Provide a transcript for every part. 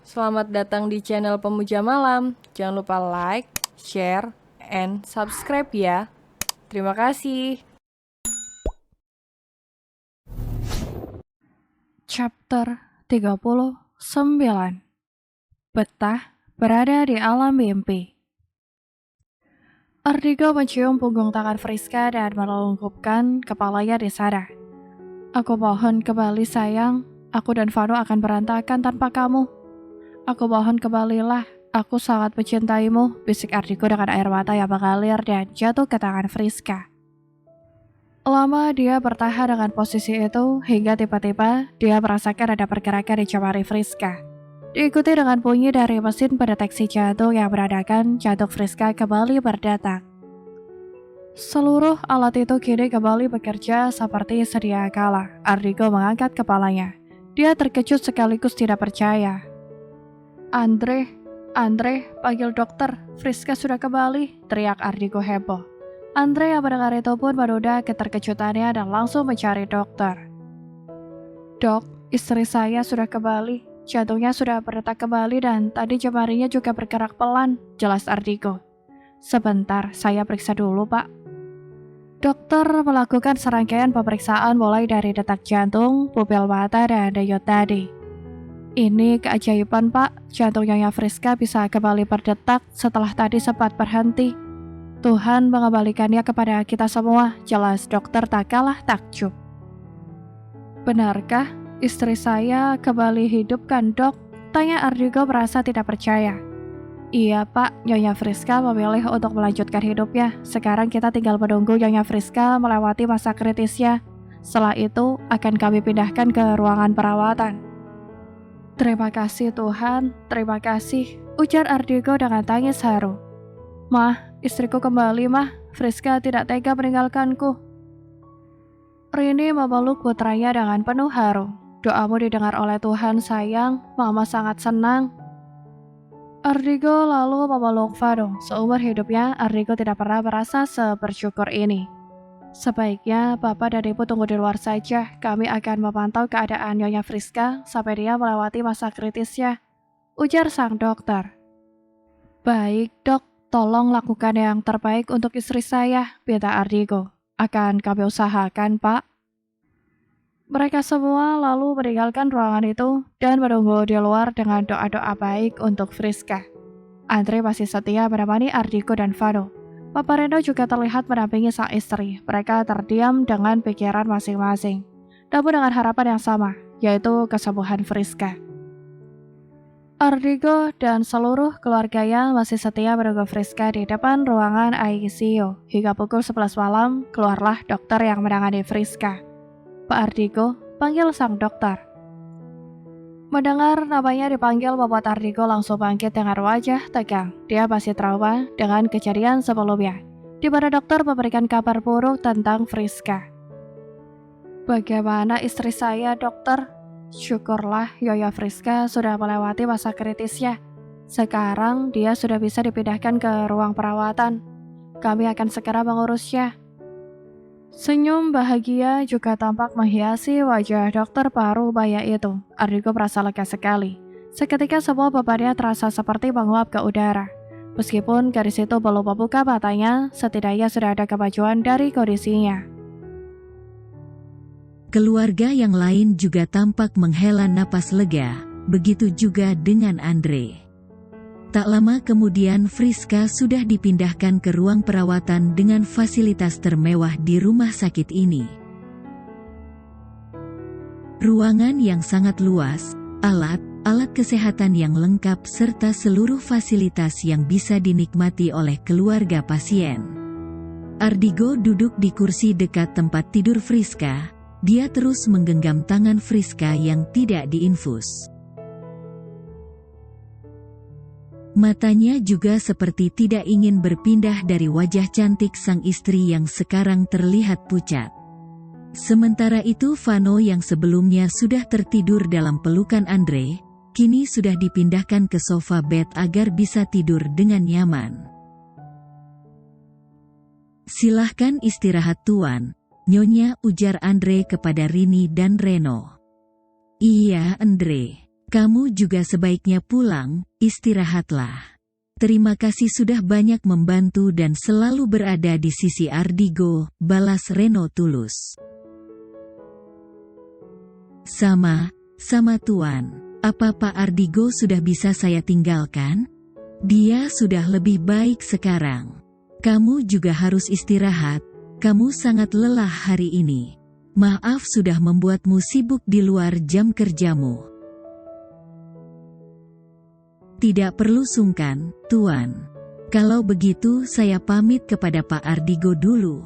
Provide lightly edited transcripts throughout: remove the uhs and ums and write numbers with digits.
Selamat datang di channel Pemuja Malam. Jangan lupa like, share, and subscribe ya. Terima kasih. Chapter 39. Betah berada di alam mimpi. Ardigo mencium punggung tangan Friska dan melungkupkan kepalanya di sana. Aku mohon kembali sayang, aku dan Vano akan berantakan tanpa kamu. Aku mohon kembalilah, aku sangat mencintaimu, bisik Ardigo dengan air mata yang mengalir dan jatuh ke tangan Friska. Lama dia bertahan dengan posisi itu hingga tiba-tiba dia merasakan ada pergerakan di jemari Friska. Diikuti dengan bunyi dari mesin pendeteksi jantung yang menandakan jantung Friska kembali berdetak. Seluruh alat itu kini kembali bekerja seperti sedia kala. Ardigo mengangkat kepalanya. Dia terkejut sekaligus tidak percaya. Andre, panggil dokter. Friska sudah kembali, teriak Ardigo heboh. Andre yang mendengar itu pun menunda keterkejutannya dan langsung mencari dokter. Dok, istri saya sudah kembali. Jantungnya sudah berdetak kembali dan tadi jemarinya juga bergerak pelan, jelas Ardigo. Sebentar, saya periksa dulu, Pak. Dokter melakukan serangkaian pemeriksaan mulai dari detak jantung, pupil mata, dan denyut nadi. Ini keajaiban, Pak. Jantung Nyonya Friska bisa kembali berdetak setelah tadi sempat berhenti. Tuhan mengembalikannya kepada kita semua, jelas dokter tak kalah takjub. Benarkah istri saya kembali hidup kan, Dok? Tanya Ardigo merasa tidak percaya. Iya, Pak. Nyonya Friska memilih untuk melanjutkan hidupnya. Sekarang kita tinggal menunggu Nyonya Friska melewati masa kritisnya. Setelah itu akan kami pindahkan ke ruangan perawatan. Terima kasih Tuhan, terima kasih, ujar Ardigo dengan tangis haru. Mah, istriku kembali, Mah. Friska tidak tega meninggalkanku. Rini memeluk putranya dengan penuh haru. Doamu didengar oleh Tuhan, sayang. Mama sangat senang. Ardigo lalu memeluk Vano. Seumur hidupnya, Ardigo tidak pernah merasa sebersyukur ini. Sebaiknya Bapak dan Ibu tunggu di luar saja. Kami akan memantau keadaan Nyonya Friska sampai dia melewati masa kritisnya, ujar sang dokter. Baik, Dok. Tolong lakukan yang terbaik untuk istri saya, pinta Ardigo. Akan kami usahakan, Pak. Mereka semua lalu meninggalkan ruangan itu dan menunggu di luar dengan doa-doa baik untuk Friska. Andre masih setia menemani Ardigo dan Vano. Papa Reno juga terlihat mendampingi sang istri. Mereka terdiam dengan pikiran masing-masing, namun dengan harapan yang sama, yaitu kesembuhan Friska. Ardigo dan seluruh keluarganya masih setia menunggu Friska di depan ruangan ICU. Hingga pukul 11 malam, keluarlah dokter yang menangani Friska. Pak Ardigo, panggil sang dokter. Mendengar namanya dipanggil membuat Ardigo langsung bangkit dengan wajah tegang. Dia masih trauma dengan kejadian sebelumnya, di mana dokter memberikan kabar buruk tentang Friska. Bagaimana istri saya, dokter? Syukurlah Nyonya Friska sudah melewati masa kritisnya. Sekarang dia sudah bisa dipindahkan ke ruang perawatan. Kami akan segera mengurusnya. Senyum bahagia juga tampak menghiasi wajah dokter paruh baya itu. Ardigo merasa lega sekali. Seketika semua bebannya terasa seperti menguap ke udara. Meskipun gadis itu belum membuka matanya, setidaknya sudah ada kemajuan dari kondisinya. Keluarga yang lain juga tampak menghela napas lega, begitu juga dengan Andre. Tak lama kemudian Friska sudah dipindahkan ke ruang perawatan dengan fasilitas termewah di rumah sakit ini. Ruangan yang sangat luas, alat kesehatan yang lengkap serta seluruh fasilitas yang bisa dinikmati oleh keluarga pasien. Ardigo duduk di kursi dekat tempat tidur Friska. Dia terus menggenggam tangan Friska yang tidak diinfus. Matanya juga seperti tidak ingin berpindah dari wajah cantik sang istri yang sekarang terlihat pucat. Sementara itu Vano yang sebelumnya sudah tertidur dalam pelukan Andre, kini sudah dipindahkan ke sofa bed agar bisa tidur dengan nyaman. Silahkan istirahat Tuan, Nyonya, ujar Andre kepada Rini dan Reno. Iya Andre. Kamu juga sebaiknya pulang, istirahatlah. Terima kasih sudah banyak membantu dan selalu berada di sisi Ardigo, balas Reno tulus. Sama Tuan. Apa Pak Ardigo sudah bisa saya tinggalkan? Dia sudah lebih baik sekarang. Kamu juga harus istirahat, kamu sangat lelah hari ini. Maaf sudah membuatmu sibuk di luar jam kerjamu. Tidak perlu sungkan, Tuan. Kalau begitu saya pamit kepada Pak Ardigo dulu.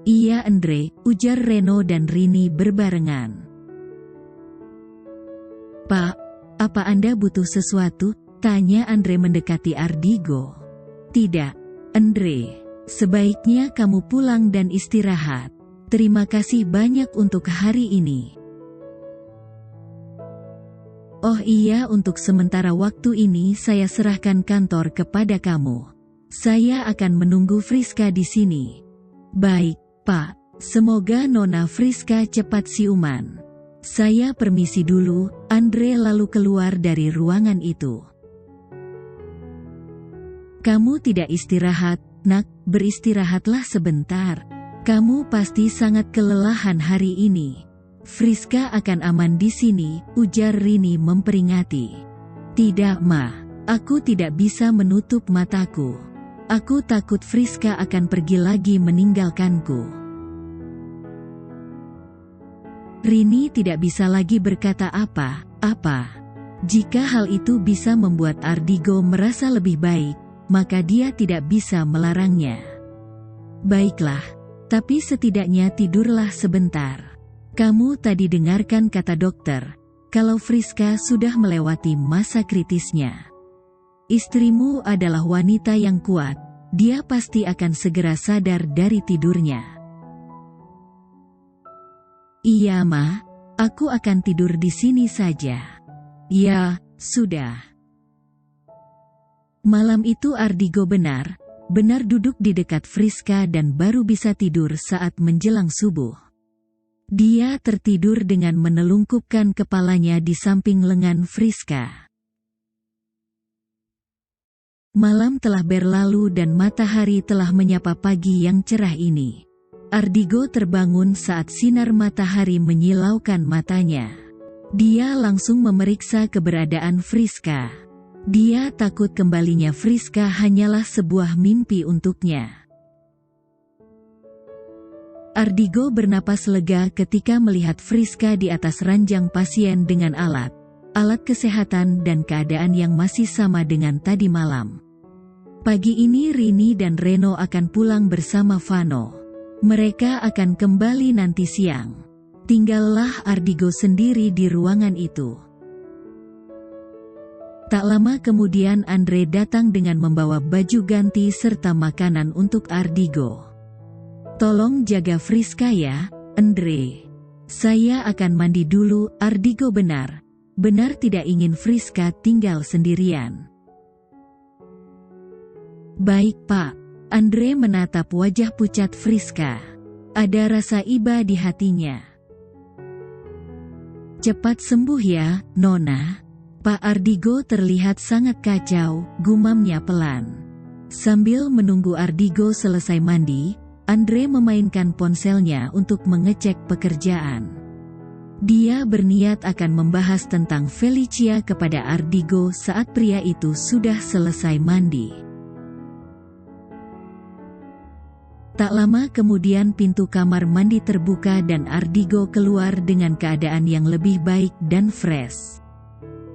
Iya Andre, ujar Reno dan Rini berbarengan. Pak, apa Anda butuh sesuatu? Tanya Andre mendekati Ardigo. Tidak, Andre. Sebaiknya kamu pulang dan istirahat. Terima kasih banyak untuk hari ini. Oh iya, untuk sementara waktu ini saya serahkan kantor kepada kamu. Saya akan menunggu Friska di sini. Baik, Pak. Semoga Nona Friska cepat siuman. Saya permisi dulu. Andre lalu keluar dari ruangan itu. Kamu tidak istirahat, Nak, beristirahatlah sebentar. Kamu pasti sangat kelelahan hari ini. Friska akan aman di sini, ujar Rini memperingati. Tidak Ma, aku tidak bisa menutup mataku. Aku takut Friska akan pergi lagi meninggalkanku. Rini tidak bisa lagi berkata apa-apa. Jika hal itu bisa membuat Ardigo merasa lebih baik, maka dia tidak bisa melarangnya. Baiklah, tapi setidaknya tidurlah sebentar. Kamu tadi dengarkan kata dokter, kalau Friska sudah melewati masa kritisnya. Istrimu adalah wanita yang kuat, dia pasti akan segera sadar dari tidurnya. Iya Ma, aku akan tidur di sini saja. Ya, sudah. Malam itu Ardigo benar duduk di dekat Friska dan baru bisa tidur saat menjelang subuh. Dia tertidur dengan menelungkupkan kepalanya di samping lengan Friska. Malam telah berlalu dan matahari telah menyapa pagi yang cerah ini. Ardigo terbangun saat sinar matahari menyilaukan matanya. Dia langsung memeriksa keberadaan Friska. Dia takut kembalinya Friska hanyalah sebuah mimpi untuknya. Ardigo bernapas lega ketika melihat Friska di atas ranjang pasien dengan alat kesehatan dan keadaan yang masih sama dengan tadi malam. Pagi ini Rini dan Reno akan pulang bersama Vano. Mereka akan kembali nanti siang. Tinggallah Ardigo sendiri di ruangan itu. Tak lama kemudian Andre datang dengan membawa baju ganti serta makanan untuk Ardigo. Tolong jaga Friska ya, Andre. Saya akan mandi dulu. Ardigo benar tidak ingin Friska tinggal sendirian. Baik Pak. Andre menatap wajah pucat Friska. Ada rasa iba di hatinya. Cepat sembuh ya, Nona. Pak Ardigo terlihat sangat kacau, gumamnya pelan. Sambil menunggu Ardigo selesai mandi, Andre memainkan ponselnya untuk mengecek pekerjaan. Dia berniat akan membahas tentang Felicia kepada Ardigo saat pria itu sudah selesai mandi. Tak lama kemudian pintu kamar mandi terbuka dan Ardigo keluar dengan keadaan yang lebih baik dan fresh.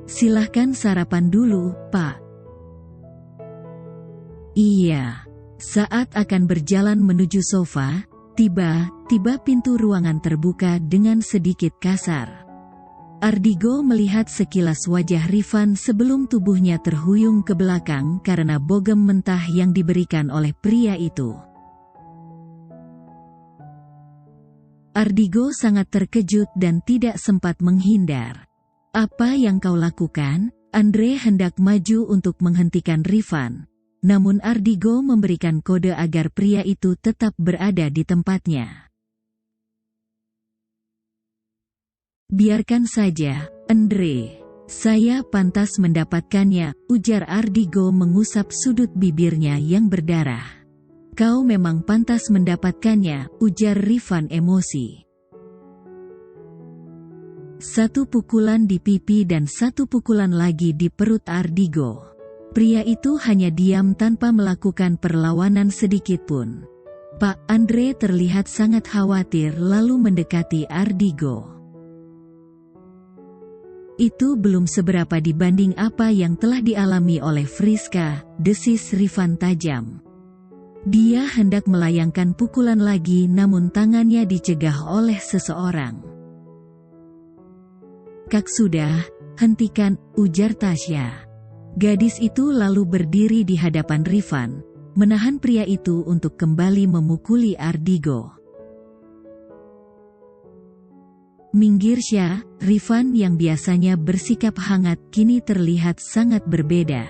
Silahkan sarapan dulu, Pak. Iya. Saat akan berjalan menuju sofa, tiba-tiba pintu ruangan terbuka dengan sedikit kasar. Ardigo melihat sekilas wajah Rifan sebelum tubuhnya terhuyung ke belakang karena bogem mentah yang diberikan oleh pria itu. Ardigo sangat terkejut dan tidak sempat menghindar. Apa yang kau lakukan? Andre hendak maju untuk menghentikan Rifan. Namun Ardigo memberikan kode agar pria itu tetap berada di tempatnya. Biarkan saja, Andre. Saya pantas mendapatkannya, ujar Ardigo mengusap sudut bibirnya yang berdarah. Kau memang pantas mendapatkannya, ujar Rifan emosi. Satu pukulan di pipi dan satu pukulan lagi di perut Ardigo. Pria itu hanya diam tanpa melakukan perlawanan sedikit pun. Pak Andre terlihat sangat khawatir lalu mendekati Ardigo. Itu belum seberapa dibanding apa yang telah dialami oleh Friska, desis Rifan tajam. Dia hendak melayangkan pukulan lagi namun tangannya dicegah oleh seseorang. Kak sudah, hentikan, ujar Tasya. Gadis itu lalu berdiri di hadapan Rifan, menahan pria itu untuk kembali memukuli Ardigo. Minggir Syah, Rifan yang biasanya bersikap hangat kini terlihat sangat berbeda.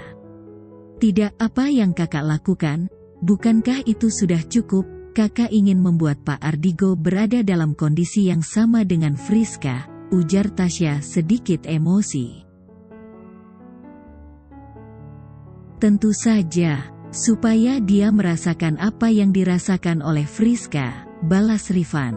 Tidak, apa yang kakak lakukan, bukankah itu sudah cukup? Kakak ingin membuat Pak Ardigo berada dalam kondisi yang sama dengan Friska, ujar Tasya sedikit emosi. Tentu saja, supaya dia merasakan apa yang dirasakan oleh Friska, balas Rifan.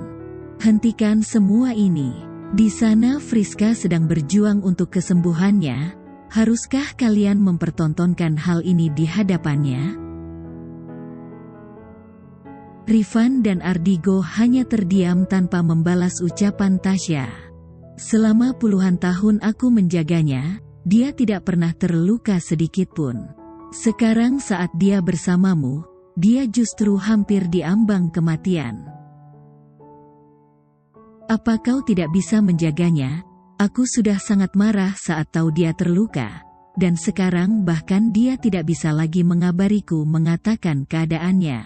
Hentikan semua ini. Di sana Friska sedang berjuang untuk kesembuhannya. Haruskah kalian mempertontonkan hal ini di hadapannya? Rifan dan Ardigo hanya terdiam tanpa membalas ucapan Tasya. Selama puluhan tahun aku menjaganya, dia tidak pernah terluka sedikitpun. Sekarang saat dia bersamamu, dia justru hampir diambang kematian. Apa kau tidak bisa menjaganya? Aku sudah sangat marah saat tahu dia terluka, dan sekarang bahkan dia tidak bisa lagi mengabariku mengatakan keadaannya.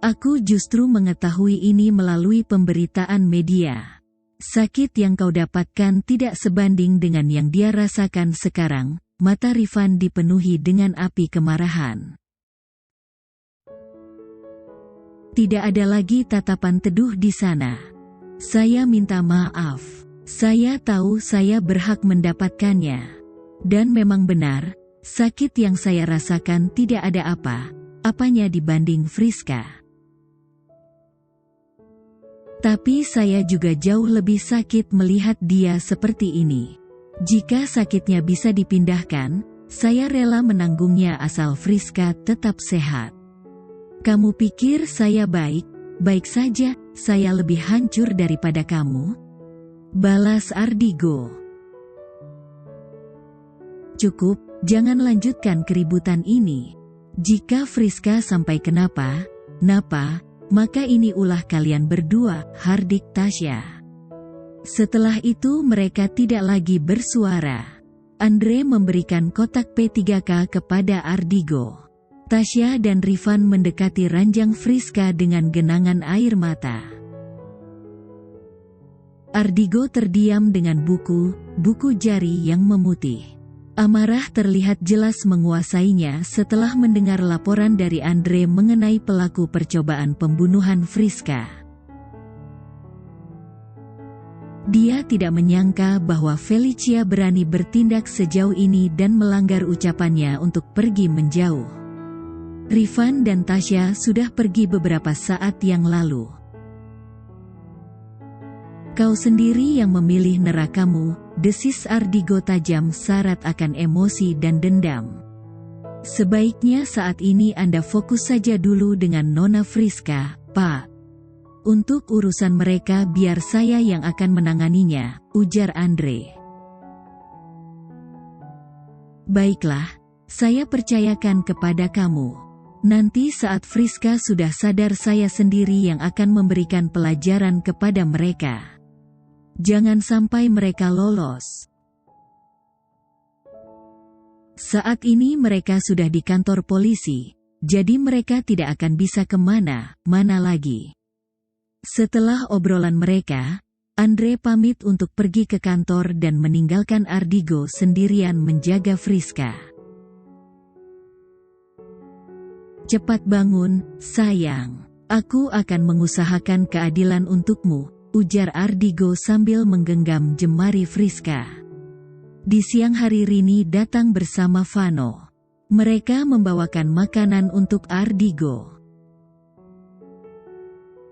Aku justru mengetahui ini melalui pemberitaan media. Sakit yang kau dapatkan tidak sebanding dengan yang dia rasakan sekarang. Mata Rifan dipenuhi dengan api kemarahan. Tidak ada lagi tatapan teduh di sana. Saya minta maaf. Saya tahu saya berhak mendapatkannya. Dan memang benar, sakit yang saya rasakan tidak ada apa-apanya dibanding Friska. Tapi saya juga jauh lebih sakit melihat dia seperti ini. Jika sakitnya bisa dipindahkan, saya rela menanggungnya asal Friska tetap sehat. Kamu pikir saya baik saja, saya lebih hancur daripada kamu? Balas Ardigo. Cukup, jangan lanjutkan keributan ini. Jika Friska sampai kenapa, maka ini ulah kalian berdua, hardik Tasya. Setelah itu mereka tidak lagi bersuara. Andre memberikan kotak P3K kepada Ardigo. Tasya dan Rifan mendekati ranjang Friska dengan genangan air mata. Ardigo terdiam dengan buku jari yang memutih. Amarah terlihat jelas menguasainya setelah mendengar laporan dari Andre mengenai pelaku percobaan pembunuhan Friska. Dia tidak menyangka bahwa Felicia berani bertindak sejauh ini dan melanggar ucapannya untuk pergi menjauh. Rifan dan Tasya sudah pergi beberapa saat yang lalu. Kau sendiri yang memilih nerakamu, desis Ardigo tajam syarat akan emosi dan dendam. Sebaiknya saat ini Anda fokus saja dulu dengan Nona Friska, Pak. Untuk urusan mereka biar saya yang akan menanganinya, ujar Andre. Baiklah, saya percayakan kepada kamu. Nanti saat Friska sudah sadar saya sendiri yang akan memberikan pelajaran kepada mereka. Jangan sampai mereka lolos. Saat ini mereka sudah di kantor polisi, jadi mereka tidak akan bisa kemana-mana lagi. Setelah obrolan mereka, Andre pamit untuk pergi ke kantor dan meninggalkan Ardigo sendirian menjaga Friska. Cepat bangun, sayang. Aku akan mengusahakan keadilan untukmu, ujar Ardigo sambil menggenggam jemari Friska. Di siang hari Rini datang bersama Vano. Mereka membawakan makanan untuk Ardigo.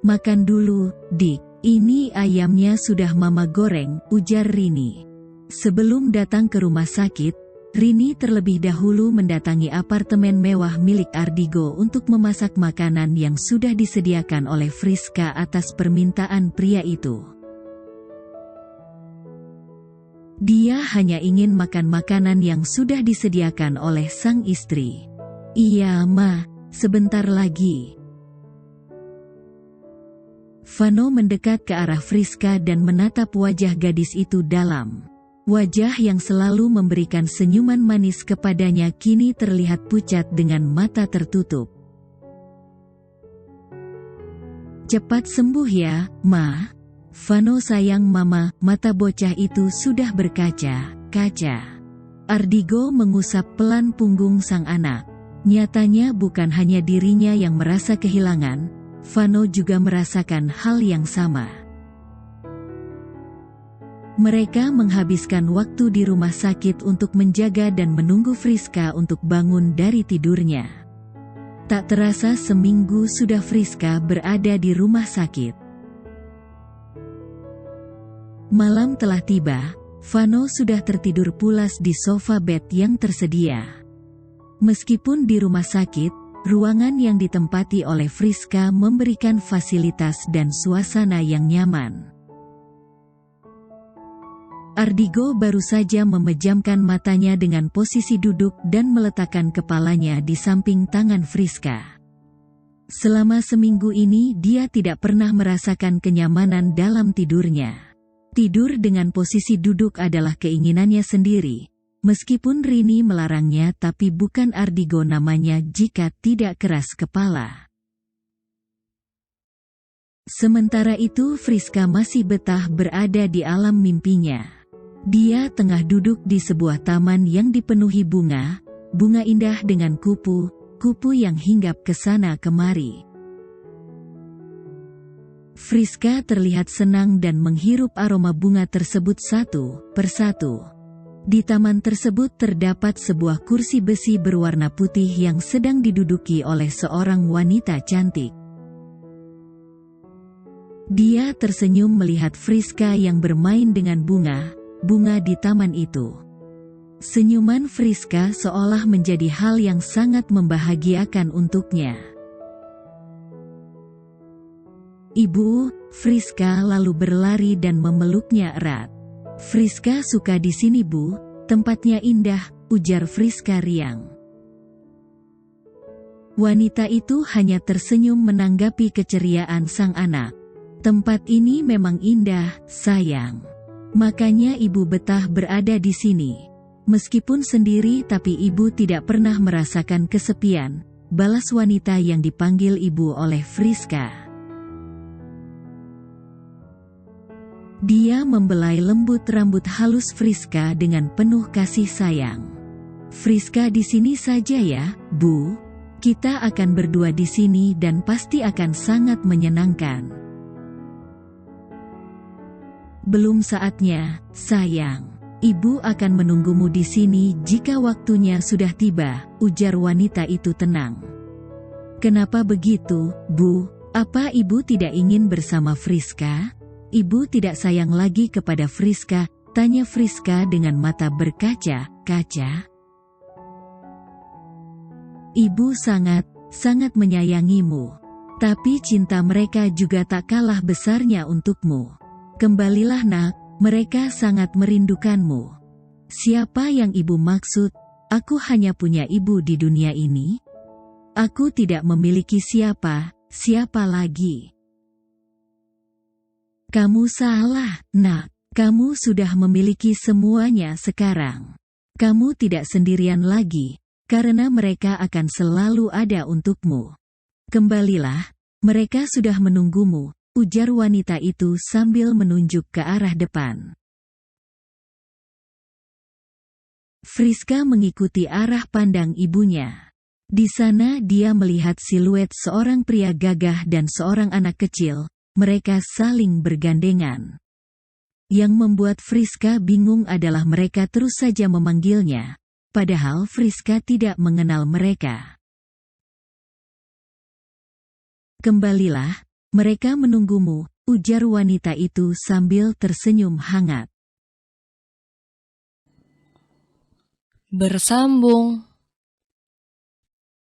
Makan dulu, Dik. Ini ayamnya sudah Mama goreng, ujar Rini. Sebelum datang ke rumah sakit, Rini terlebih dahulu mendatangi apartemen mewah milik Ardigo untuk memasak makanan yang sudah disediakan oleh Friska atas permintaan pria itu. Dia hanya ingin makan makanan yang sudah disediakan oleh sang istri. Iya, Ma, sebentar lagi. Vano mendekat ke arah Friska dan menatap wajah gadis itu dalam. Wajah yang selalu memberikan senyuman manis kepadanya kini terlihat pucat dengan mata tertutup. Cepat sembuh ya, Ma. Vano sayang Mama, mata bocah itu sudah berkaca-kaca. Ardigo mengusap pelan punggung sang anak. Nyatanya bukan hanya dirinya yang merasa kehilangan, Vano juga merasakan hal yang sama. Mereka menghabiskan waktu di rumah sakit untuk menjaga dan menunggu Friska untuk bangun dari tidurnya. Tak terasa seminggu sudah Friska berada di rumah sakit. Malam telah tiba, Vano sudah tertidur pulas di sofa bed yang tersedia. Meskipun di rumah sakit, ruangan yang ditempati oleh Friska memberikan fasilitas dan suasana yang nyaman. Ardigo baru saja memejamkan matanya dengan posisi duduk dan meletakkan kepalanya di samping tangan Friska. Selama seminggu ini dia tidak pernah merasakan kenyamanan dalam tidurnya. Tidur dengan posisi duduk adalah keinginannya sendiri. Meskipun Rini melarangnya, tapi bukan Ardigo namanya jika tidak keras kepala. Sementara itu Friska masih betah berada di alam mimpinya. Dia tengah duduk di sebuah taman yang dipenuhi bunga indah dengan kupu-kupu yang hinggap ke sana kemari. Friska terlihat senang dan menghirup aroma bunga tersebut satu persatu. Di taman tersebut terdapat sebuah kursi besi berwarna putih yang sedang diduduki oleh seorang wanita cantik. Dia tersenyum melihat Friska yang bermain dengan bunga di taman itu. Senyuman Friska seolah menjadi hal yang sangat membahagiakan untuknya. Ibu, Friska lalu berlari dan memeluknya erat. Friska suka di sini Bu, tempatnya indah, ujar Friska riang. Wanita itu hanya tersenyum menanggapi keceriaan sang anak. Tempat ini memang indah, sayang. Makanya ibu betah berada di sini. Meskipun sendiri tapi ibu tidak pernah merasakan kesepian, balas wanita yang dipanggil ibu oleh Friska. Dia membelai lembut rambut halus Friska dengan penuh kasih sayang. Friska di sini saja ya, Bu. Kita akan berdua di sini dan pasti akan sangat menyenangkan. Belum saatnya, sayang. Ibu akan menunggumu di sini jika waktunya sudah tiba, ujar wanita itu tenang. Kenapa begitu, Bu? Apa ibu tidak ingin bersama Friska? Ibu tidak sayang lagi kepada Friska? Tanya Friska dengan mata berkaca-kaca. Ibu sangat menyayangimu. Tapi cinta mereka juga tak kalah besarnya untukmu. Kembalilah nak, mereka sangat merindukanmu. Siapa yang ibu maksud? Aku hanya punya ibu di dunia ini. Aku tidak memiliki siapa lagi. Kamu salah, nak. Kamu sudah memiliki semuanya sekarang. Kamu tidak sendirian lagi, karena mereka akan selalu ada untukmu. Kembalilah, mereka sudah menunggumu, ujar wanita itu sambil menunjuk ke arah depan. Friska mengikuti arah pandang ibunya. Di sana dia melihat siluet seorang pria gagah dan seorang anak kecil, Mereka saling bergandengan. Yang membuat Friska bingung adalah mereka terus saja memanggilnya, padahal Friska tidak mengenal mereka. Kembalilah, mereka menunggumu, ujar wanita itu sambil tersenyum hangat. Bersambung.